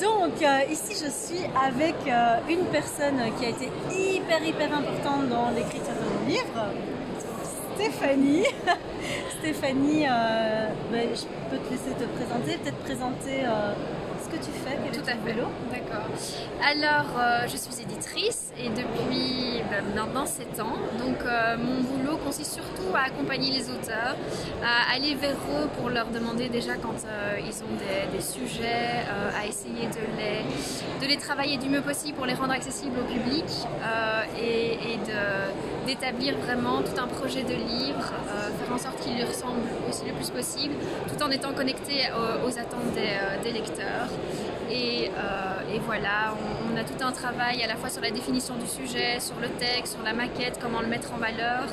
Donc ici je suis avec une personne qui a été hyper importante dans l'écriture de mon livre, Stéphanie. Stéphanie, je peux te laisser te présenter, peut-être présenter ce que tu fais, quel est ton boulot. D'accord. Alors, je suis éditrice et depuis maintenant 7 ans. Donc, mon boulot consiste surtout à accompagner les auteurs, à aller vers eux pour leur demander déjà quand ils ont des sujets, à essayer de les travailler du mieux possible pour les rendre accessibles au public et d'établir vraiment tout un projet de livre, faire en sorte qu'il lui ressemble aussi le plus possible, tout en étant connecté aux attentes des lecteurs. Et voilà, on a tout un travail à la fois sur la définition du sujet, sur le texte, sur la maquette, comment le mettre en valeur,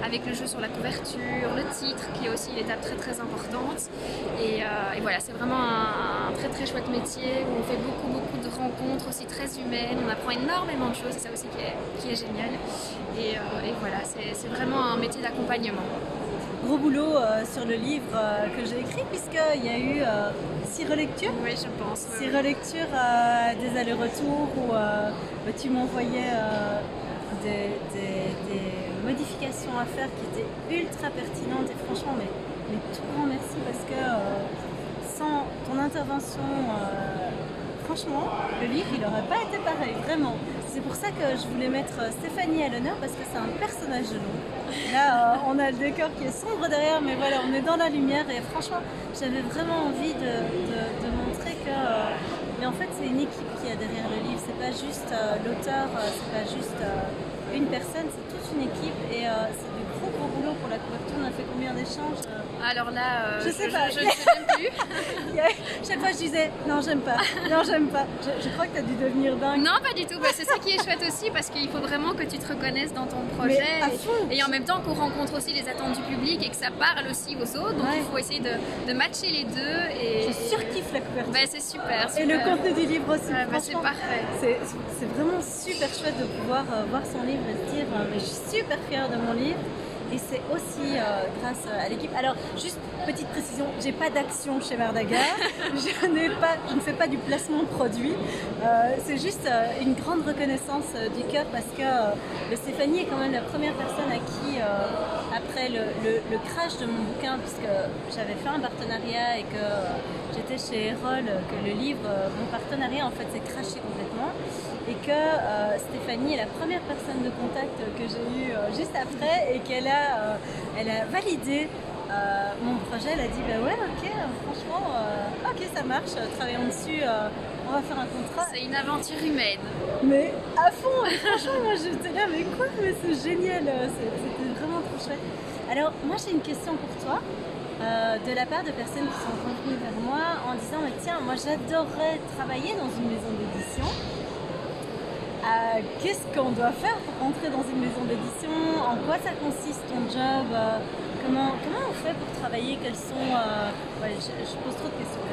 avec le jeu sur la couverture, le titre qui est aussi une étape très importante. Et voilà, c'est vraiment un très chouette métier où on fait beaucoup de rencontres aussi très humaines, on apprend énormément de choses, c'est ça aussi qui est génial. Et voilà, c'est vraiment un métier d'accompagnement. Gros boulot sur le livre que j'ai écrit puisqu'il y a eu 6 relectures. Oui, je pense. 6 relectures, des allers-retours où tu m'envoyais des modifications à faire qui étaient ultra pertinentes et franchement, mais tout grand merci parce que sans ton intervention, franchement, le livre il n'aurait pas été pareil, vraiment. C'est pour ça que je voulais mettre Stéphanie à l'honneur parce que c'est un personnage de nous. Là, on a le décor qui est sombre derrière, mais voilà, on est dans la lumière et franchement, j'avais vraiment envie de montrer que mais en fait, c'est une équipe qui est derrière le livre. C'est pas juste l'auteur, c'est pas juste une personne, c'est toute une équipe et c'est du gros boulot pour la couverture. On a fait combien d'échanges Alors là, je sais pas. Je ne sais même plus. Chaque fois je disais non j'aime pas. Je crois que tu as dû devenir dingue. Non pas du tout, c'est ça qui est chouette aussi parce qu'il faut vraiment que tu te reconnaisses dans ton projet et en même temps qu'on rencontre aussi les attentes du public et que ça parle aussi aux autres, donc il faut essayer de matcher les deux. Je surkiffe la couverture. C'est super. Et le contenu du livre aussi, c'est parfait. C'est vraiment super chouette de pouvoir voir son livre et se dire mais je suis super fière de mon livre. Et c'est aussi grâce à l'équipe. Alors, juste petite précision, j'ai pas d'action chez Mardagar. je ne fais pas du placement de produit. C'est juste une grande reconnaissance du cœur parce que Stéphanie est quand même la première personne à qui, après le crash de mon bouquin, puisque j'avais fait un partenariat et que j'étais chez Erol, que le livre, mon partenariat en fait s'est crashé complètement. Et que Stéphanie est la première personne de contact que j'ai eue juste après et qu'elle a validé mon projet. Elle a dit bah ouais ok franchement ok ça marche, travaillons dessus, on va faire un contrat. C'est une aventure humaine. Mais à fond, franchement moi j'étais là mais quoi, mais c'est génial, c'était vraiment trop chouette. Alors moi j'ai une question pour toi. De la part de personnes qui sont revenues vers moi en disant mais tiens moi j'adorerais travailler dans une maison d'édition. Qu'est-ce qu'on doit faire pour rentrer dans une maison d'édition? En quoi ça consiste ton job? Comment on fait pour travailler? Quels sont... je pose trop de questions.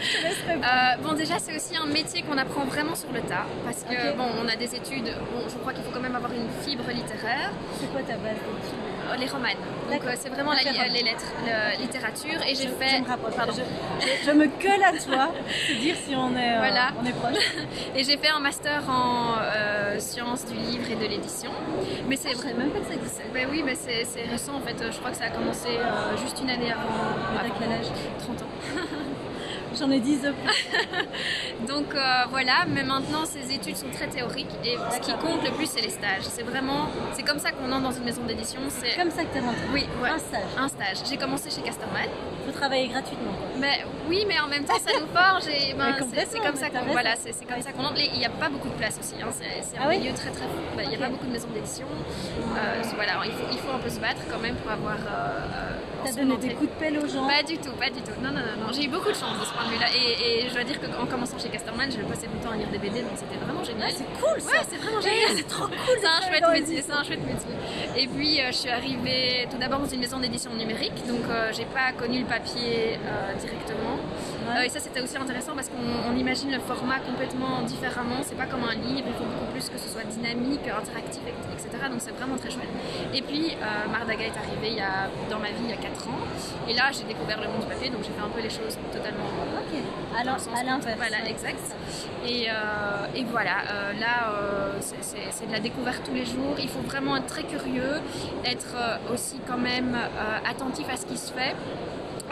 Je te laisse répondre. Bon déjà c'est aussi un métier qu'on apprend vraiment sur le tas parce que bon on a des études, je crois qu'il faut quand même avoir une fibre littéraire. C'est quoi ta base d'études? Les romanes, donc c'est vraiment les lettres, la littérature et j'ai fait... Je me rapproche, je me colle à toi, c'est dire si on est, voilà. On est proche. Et j'ai fait un master en sciences du livre et de l'édition. Mais c'est vrai, même pas que ça existait. Oui, mais c'est récent en fait, je crois que ça a commencé juste une année avant. Avec quel âge? 30 ans. J'en ai 10 de plus. Donc voilà, mais maintenant ces études sont très théoriques et ce qui compte le plus c'est les stages. C'est comme ça qu'on entre dans une maison d'édition. C'est comme ça que tu es rentrée? Oui, ouais. Un stage. J'ai commencé chez Casterman. Faut travailler gratuitement. Oui, mais en même temps ça nous forge et c'est comme ça qu'on entre. Il n'y a pas beaucoup de place aussi, hein. C'est un milieu très il n'y a pas beaucoup de maisons d'édition. Voilà, il faut un peu se battre quand même pour avoir... T'as donné des coups de pelle aux gens? Pas du tout. Non. J'ai eu beaucoup de chance de ce point de vue-là. Et je dois dire qu'en commençant chez Casterman, je passais mon temps à lire des BD, donc c'était vraiment génial. C'est cool ça! Ouais, c'est vraiment génial. C'est trop cool! C'est un chouette métier. Et puis, je suis arrivée tout d'abord dans une maison d'édition numérique, donc j'ai pas connu le papier directement. Ouais. Et ça c'était aussi intéressant parce qu'on imagine le format complètement différemment. C'est pas comme un livre, il faut beaucoup plus que ce soit dynamique, interactif, etc. Donc c'est vraiment très chouette. Et puis Mardaga est arrivé dans ma vie il y a 4 ans. Et là j'ai découvert le monde du papier, donc j'ai fait un peu les choses totalement alors à l'inverse. Voilà, exact. Et voilà, c'est de la découverte tous les jours. Il faut vraiment être très curieux, être aussi quand même attentif à ce qui se fait.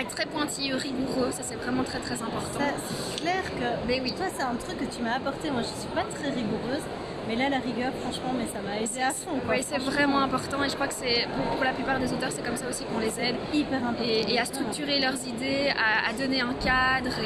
Être très pointilleux, rigoureux, ça c'est vraiment très très important. C'est clair que mais oui. Toi c'est un truc que tu m'as apporté, moi je suis pas très rigoureuse, mais là la rigueur franchement ça m'a aidé à fond. Oui, c'est vraiment important et je crois que c'est pour la plupart des auteurs c'est comme ça aussi qu'on les aide. Hyper important. Et à structurer leurs idées, à donner un cadre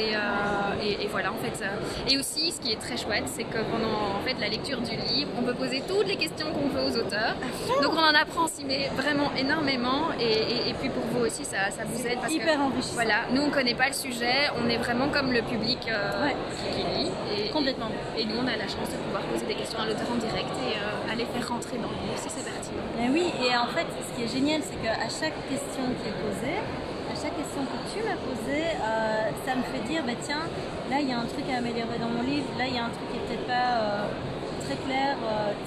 et voilà en fait. Et aussi ce qui est très chouette c'est que pendant en fait, la lecture du livre on peut poser toutes les questions qu'on veut aux auteurs. Donc on en apprend aussi mais vraiment énormément et puis pour vous aussi ça vous aide parce hyper que enrichissant. Voilà, nous on connaît pas le sujet, on est vraiment comme le public qui lit. Complètement. Et nous on a la chance de pouvoir poser des questions à l'auteur en direct et à les faire rentrer dans le livre si c'est pertinent. Et oui, et en fait ce qui est génial c'est qu'à chaque question qui est posée, à chaque question que tu m'as posée, ça me fait dire tiens, là il y a un truc à améliorer dans mon livre, là il y a un truc qui est peut-être pas très clair,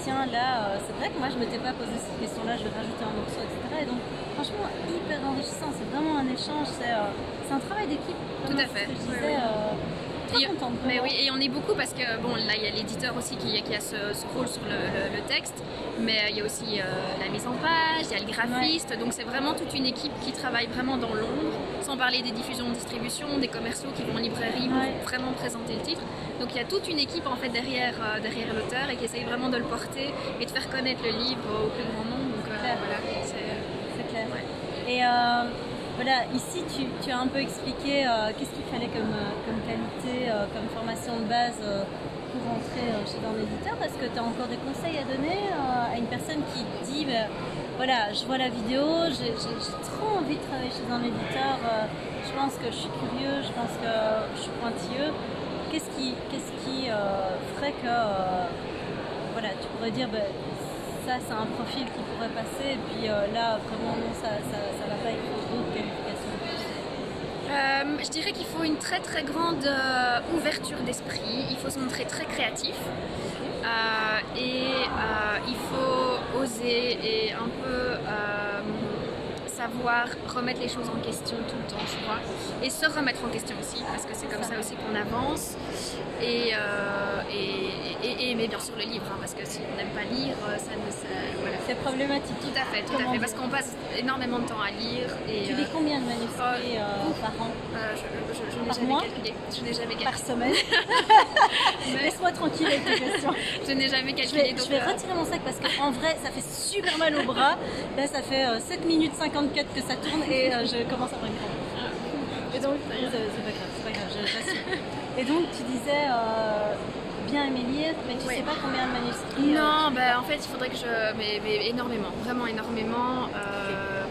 tiens là c'est vrai que moi je m'étais pas posé cette question là, je vais rajouter un morceau, etc. Et donc franchement hyper enrichissant, c'est vraiment un échange, c'est un travail d'équipe. Tout à fait. Je disais, contente, mais oui, et on est beaucoup parce que bon là il y a l'éditeur aussi qui a ce rôle sur le texte, mais il y a aussi la mise en page, il y a le graphiste, donc c'est vraiment toute une équipe qui travaille vraiment dans l'ombre, sans parler des diffusions, distribution, des commerciaux qui vont en librairie pour vraiment présenter le titre. Donc il y a toute une équipe en fait derrière l'auteur et qui essaye vraiment de le porter et de faire connaître le livre au plus grand nombre. Donc voilà, c'est clair. Ouais. Et voilà, ici tu as un peu expliqué qu'est-ce qu'il fallait comme qualité, comme formation de base pour rentrer chez un éditeur. Est-ce que tu as encore des conseils à donner à une personne qui dit voilà, je vois la vidéo, j'ai trop envie de travailler chez un éditeur, je pense que je suis curieux, je pense que je suis pointilleux. Qu'est-ce qui ferait que voilà, tu pourrais dire ça c'est un profil qui pourrait passer et puis là vraiment non ça va pas, il faut d'autres qualifications. Je dirais qu'il faut une très très grande ouverture d'esprit, il faut se montrer très créatif et il faut oser et un peu savoir remettre les choses en question tout le temps, je crois, et se remettre en question aussi, parce que c'est comme ça aussi qu'on avance, et aimer bien sûr le livre, parce que si on n'aime pas lire, voilà. C'est problématique. Tout à fait, parce qu'on passe énormément de temps à lire. Et, tu lis combien de manuscrits par an? Je n'ai jamais calculé. Par semaine. Laisse-moi tranquille avec tes questions. Je n'ai jamais calculé. Je vais retirer mon sac parce qu'en vrai, ça fait super mal au bras. Là, ça fait 7 minutes 54 que ça tourne et je commence à avoir une crampe. Et donc, c'est pas grave, j'assume. Et donc, tu disais bien aimer lire, mais tu sais pas combien de manuscrits. Non, en fait, il faudrait que mais énormément, vraiment énormément.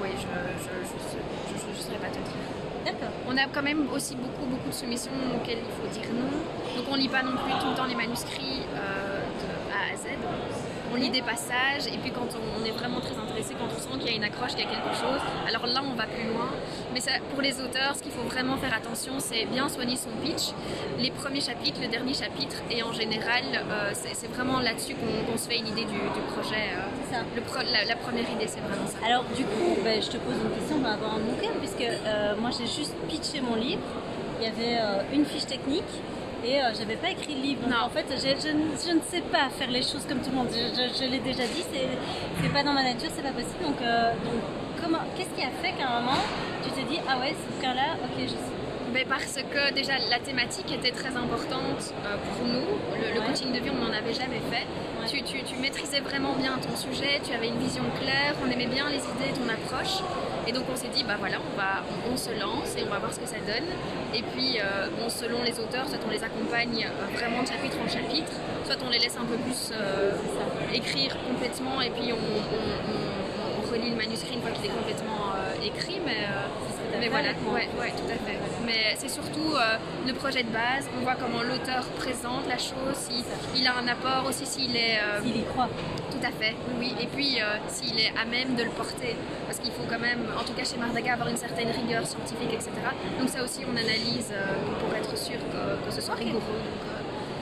Oui, je ne saurais pas te dire. D'accord. On a quand même aussi beaucoup de soumissions auxquelles il faut dire non. Donc on lit pas non plus tout le temps les manuscrits de A à Z. On lit des passages et puis quand on est vraiment très intéressé, quand on sent qu'il y a une accroche, qu'il y a quelque chose, alors là on va plus loin. Mais ça, pour les auteurs, ce qu'il faut vraiment faire attention, c'est bien soigner son pitch, les premiers chapitres, le dernier chapitre, et en général, c'est vraiment là-dessus qu'on se fait une idée du projet. C'est ça. La première idée, c'est vraiment ça. Alors du coup, je te pose une question par rapport à mon bouquin, puisque moi j'ai juste pitché mon livre, il y avait une fiche technique. Et j'avais pas écrit le livre. Donc, en fait, je ne sais pas faire les choses comme tout le monde. Je l'ai déjà dit, c'est pas dans ma nature, c'est pas possible. Donc qu'est-ce qui a fait qu'à un moment, tu t'es dit ah ouais, ce bouquin-là, ok, je sais. Parce que déjà la thématique était très importante pour nous. Le coaching de vie, on n'en avait jamais fait. Ouais. Tu maîtrisais vraiment bien ton sujet, tu avais une vision claire, on aimait bien les idées, ton approche. Et donc on s'est dit, voilà, on se lance et on va voir ce que ça donne. Et puis, selon les auteurs, soit on les accompagne vraiment de chapitre en chapitre, soit on les laisse un peu plus écrire complètement et puis on relit le manuscrit une fois qu'il est complètement écrit. Mais voilà, ouais, tout à fait. Mais c'est surtout le projet de base, on voit comment l'auteur présente la chose, s'il a un apport aussi, s'il est... s'il y croit. Tout à fait, oui. Et puis s'il est à même de le porter, parce qu'il faut quand même, en tout cas chez Mardaga, avoir une certaine rigueur scientifique, etc. Donc ça aussi, on analyse pour être sûr que ce soit rigoureux. Donc,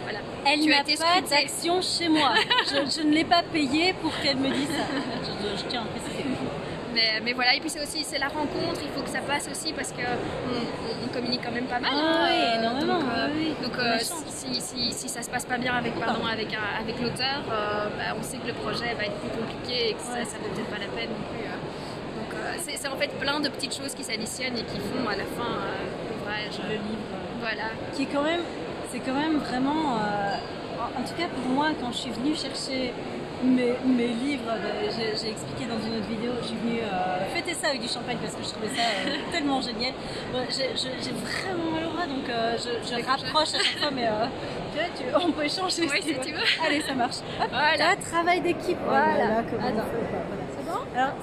voilà. Elle Tu as n'a été pas scrutée. d'action chez moi. Je ne l'ai pas payée pour qu'elle me dise ça. Je tiens à préciser. Mais voilà, et puis c'est la rencontre, il faut que ça passe aussi parce qu'on communique quand même pas mal. Ah oui, énormément. Donc si ça se passe pas bien avec l'auteur, on sait que le projet va être plus compliqué et que ça vaut peut-être pas la peine non plus. Donc c'est en fait plein de petites choses qui s'additionnent et qui font à la fin l'ouvrage. Le livre. Voilà. Qui est quand même, c'est quand même vraiment, en tout cas pour moi, quand je suis venue chercher mes livres, j'ai expliqué dans une autre vidéo, je suis venue fêter ça avec du champagne parce que je trouvais ça tellement génial. J'ai vraiment mal au bras, donc je rapproche à chaque fois, mais tu vois, on peut échanger oui, si tu veux. Allez, ça marche. Hop, voilà. Là, travail d'équipe. Voilà. Attends. C'est bon? Alors,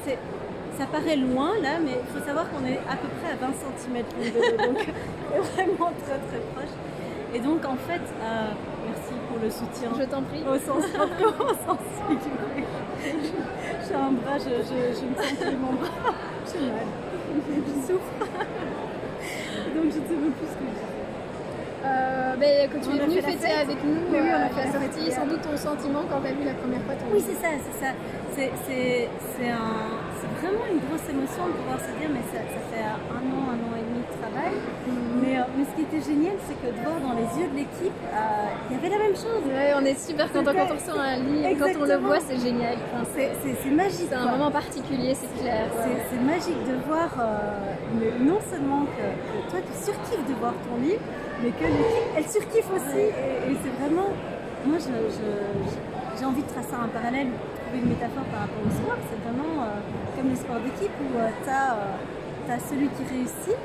ça paraît loin là, mais il faut savoir qu'on est à peu près à 20 cm donc vraiment très très proche. Et donc en fait, merci pour le soutien. Je t'en prie. Au sens propre, au sens figuré. J'ai un bras, je me sens plus mon bras. J'ai mal. Je souffre. Donc je ne sais même plus ce que je dis. Quand tu es venu fêter avec nous, oui, on a fait la la sortie, fête. sans doute ton sentiment quand tu as vu la première fois ton Oui, c'est ça. C'est vraiment une grosse émotion de pouvoir se dire, mais ça fait un an et demi de travail. Mais ce qui était génial, c'est que de voir dans les yeux de l'équipe, il y avait la même chose. Ouais, on est super content quand on reçoit un livre, quand on le voit, c'est génial. Enfin, c'est magique. C'est un moment particulier, c'est clair. C'est magique de voir, mais non seulement que toi tu surkiffes de voir ton livre, mais que l'équipe elle surkiffe aussi. Et c'est vraiment, moi j'ai envie de tracer un parallèle, trouver une métaphore par rapport au sport. C'est vraiment comme le sport d'équipe où tu as celui qui réussit,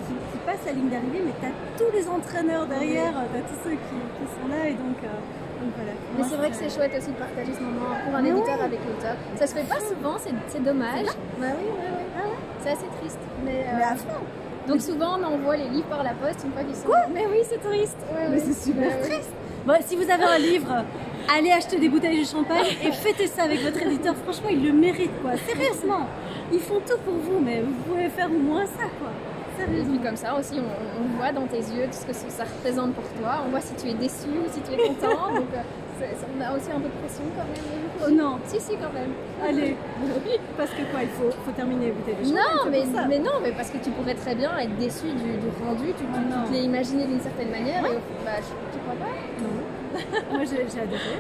qui passe la ligne d'arrivée, mais tu as tous les entraîneurs derrière, tu as tous ceux qui sont là, et donc voilà. Mais c'est vrai que c'est chouette aussi de partager ce moment pour un éditeur avec l'auteur. Ça se fait pas souvent, c'est dommage. Bah oui. C'est assez triste. Mais à fond. Donc souvent on envoie les livres par la poste une fois qu'ils sont... Quoi? Mais oui, c'est triste. Mais c'est super triste. Bon, si vous avez un livre, allez acheter des bouteilles de champagne et fêtez ça avec votre éditeur. Franchement, ils le méritent, quoi. Sérieusement. Ils font tout pour vous, mais vous pouvez faire au moins ça, quoi. Et puis comme ça aussi, on voit dans tes yeux tout ce que ça représente pour toi. On voit si tu es déçu ou si tu es content. Donc on a aussi un peu de pression quand même. Oh non. Si, quand même. Allez. Parce que quoi, il faut terminer les bouteilles de champagne. Mais parce que tu pourrais très bien être déçu du rendu. Tu te l'as imaginé d'une certaine manière. Et tu crois pas? Non. Moi j'ai adoré.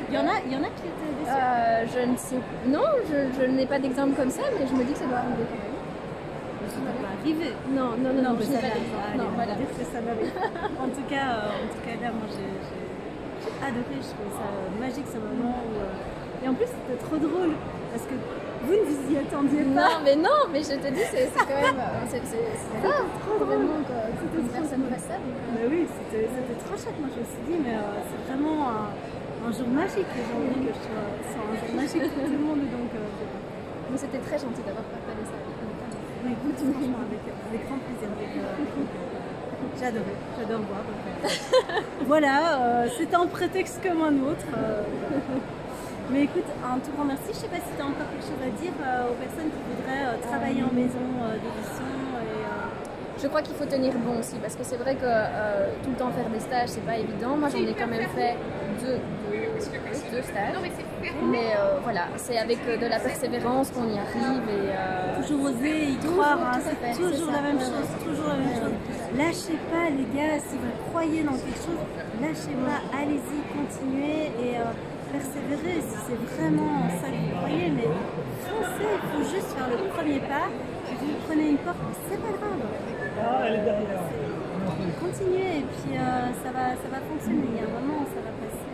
Il y en a qui étaient déçus. Je ne sais. Non, je n'ai pas d'exemple comme ça, mais je me dis que ça doit arriver quand même. Ça ne va pas arriver. Non, mais je n'ai ça pas va. d'exemple. Non, Voilà. Dire que ça m'arrive. En tout cas là, moi j'ai adoré. Je trouvais ça magique ce moment où. Et en plus c'était trop drôle parce que vous ne vous y attendiez pas. Non, mais je te dis, c'est quand même. C'est trop drôle. Vraiment que personne ne fasse ça. Mais oui, c'était trop chouette. Moi je me suis dit, mais c'est vraiment un jour magique. J'ai envie que ce soit un jour magique pour tout le monde. Donc, mais c'était très gentil d'avoir partagé ça avec nous. Mais écoute, franchement, avec grand plaisir. J'adore boire. Voilà, c'était un prétexte comme un autre. Mais écoute, un tout grand merci. Je ne sais pas si tu as encore quelque chose à dire aux personnes qui voudraient travailler en maison d'édition. Je crois qu'il faut tenir bon aussi, parce que c'est vrai que tout le temps faire des stages, c'est pas évident. Moi, j'en ai quand même fait deux stages. Mais voilà, c'est avec de la persévérance qu'on y arrive. Et, toujours oser y croire, hein, c'est toujours la même chose. Lâchez pas les gars, si vous croyez dans quelque chose, lâchez pas, allez-y, continuez et persévérer si c'est vraiment ça que vous croyez, mais foncez, il faut juste faire le premier pas. Si vous prenez une porte, c'est pas grave. Elle est derrière. Continuez et puis ça va fonctionner. Il y a un moment où ça va passer.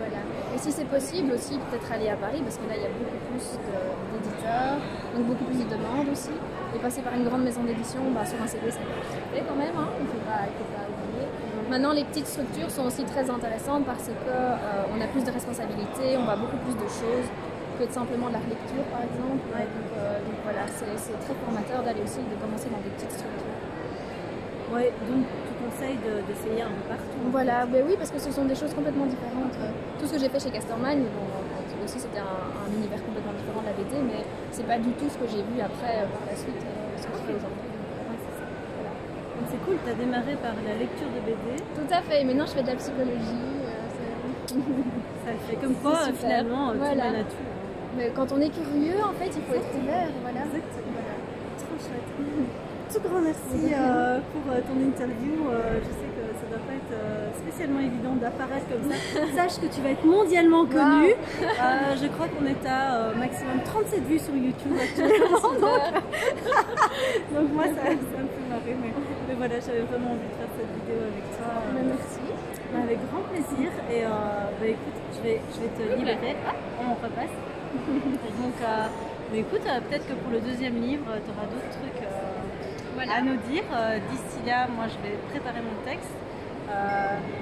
Voilà. Et si c'est possible aussi, peut-être aller à Paris parce que là il y a beaucoup plus d'éditeurs, donc beaucoup plus de demandes aussi. Et passer par une grande maison d'édition, sur un CV ça peut être quand même, hein. Il ne faut pas oublier. Maintenant les petites structures sont aussi très intéressantes parce qu'on a plus de responsabilités, on voit beaucoup plus de choses que simplement de la lecture par exemple. Ouais. Donc voilà, c'est très formateur d'aller aussi, de commencer dans des petites structures. Ouais, donc tu conseilles d'essayer un peu partout. Voilà, ben oui, parce que ce sont des choses complètement différentes. Tout ce que j'ai fait chez Casterman, aussi c'était un univers complètement différent de la BD, mais c'est pas du tout ce que j'ai vu après par la suite, ce que je fais aujourd'hui. Ouais, c'est ça. Voilà. C'est cool, tu as démarré par la lecture de BD. Tout à fait, maintenant je fais de la psychologie. Ça le fait comme quoi, finalement, tu mènes à tout. Mais quand on est curieux, en fait, il faut être ouvert. Voilà. Exactement. Voilà. Trop chouette. Tout grand merci pour ton interview. Je sais que ça ne doit pas être spécialement évident d'apparaître comme ça. Sache que tu vas être mondialement connue. Wow. Je crois qu'on est à maximum 37 vues sur YouTube actuellement. Donc moi, ça me fait marrer. Mais voilà, j'avais vraiment envie de faire cette vidéo avec toi. Merci. Avec grand plaisir. Et écoute, je vais te libérer. On repasse. Et donc, mais écoute, peut-être que pour le deuxième livre, tu auras d'autres trucs à nous dire. D'ici là, moi, je vais préparer mon texte.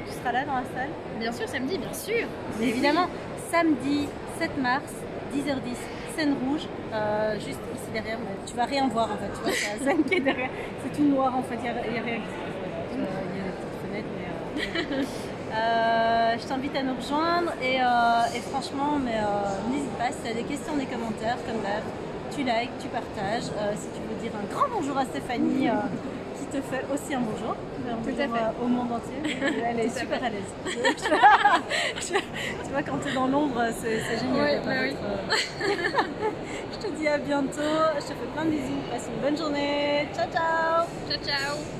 Tu seras là dans la salle? Bien sûr, samedi, bien sûr. Mais évidemment, samedi 7 mars, 10h10, scène rouge, juste ici derrière. Mais tu vas rien voir en fait. Tu vois, c'est la scène qui est derrière. C'est tout noir en fait. Il n'y a rien qui se passe. Il y a des petites fenêtres, mais. Je t'invite à nous rejoindre et franchement, n'hésite pas, si tu as des questions, des commentaires, comme d'hab, tu likes, tu partages. Si tu veux dire un grand bonjour à Stéphanie, qui te fait aussi un bonjour. Au monde entier. Elle est super à l'aise. Tu vois, quand tu es dans l'ombre, c'est génial. Oui. Je te dis à bientôt. Je te fais plein de bisous. Passe une bonne journée. Ciao, ciao. Ciao, ciao.